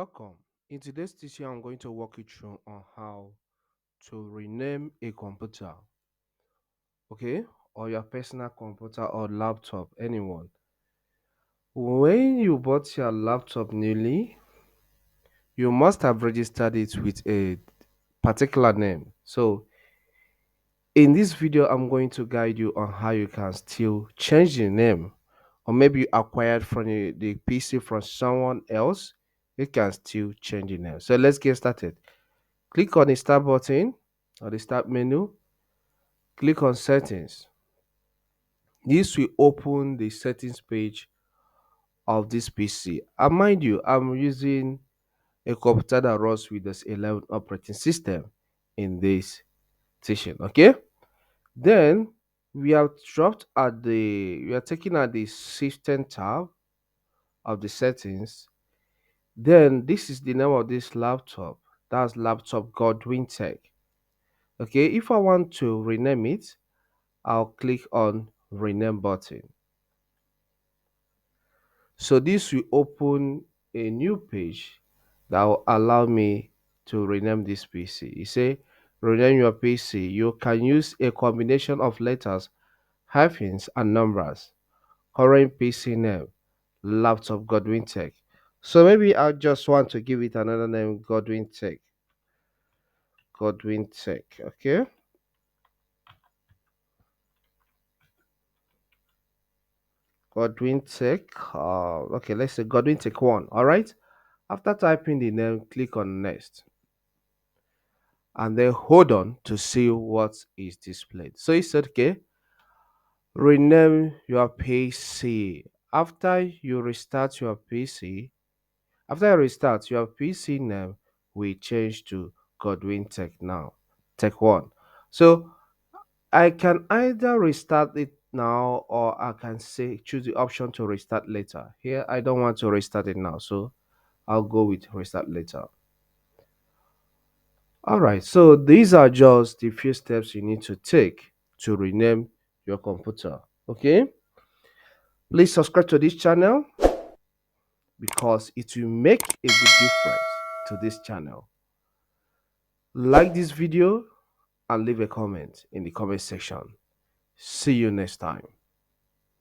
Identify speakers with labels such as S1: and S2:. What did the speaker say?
S1: Welcome. In today's teaching, I'm going to walk you through on how to rename a computer, okay, or your personal computer or laptop, anyone. When you bought your laptop newly, you must have registered it with a particular name. So, in this video, I'm going to guide you on how you can still change the name, or maybe you acquired from the PC from someone else. You can still change the name. So, let's get started. Click on the start button or the start menu. Click on settings. This will open the settings page of this PC. And mind you, I'm using a computer that runs Windows 11 operating system in this session. Okay. Then we are taking at the system tab of the settings. Then this is the name of this laptop. That's laptop Godwin Tech. Okay. If I want to rename it, I'll click on rename button. So this will open a new page that will allow me to rename this PC. You say rename your PC. You can use a combination of letters, hyphens, and numbers. Current PC name, laptop Godwin Tech. So maybe I just want to give it another name, Godwin Tech. Godwin Tech. Okay. Godwin Tech. Okay, let's say Godwin Tech 1. All right. After typing the name, click on next and then hold on to see what is displayed. So it said, okay, rename your PC. After you restart your PC, after you restart, your PC name will change to Godwin Tech now, Tech 1. So I can either restart it now or I can say choose the option to restart later. Here, I don't want to restart it now, so I'll go with restart later. All right, so these are just the few steps you need to take to rename your computer. Okay, please subscribe to this channel because it will make a good difference to this channel. Like this video and leave a comment in the comment section. See you next time.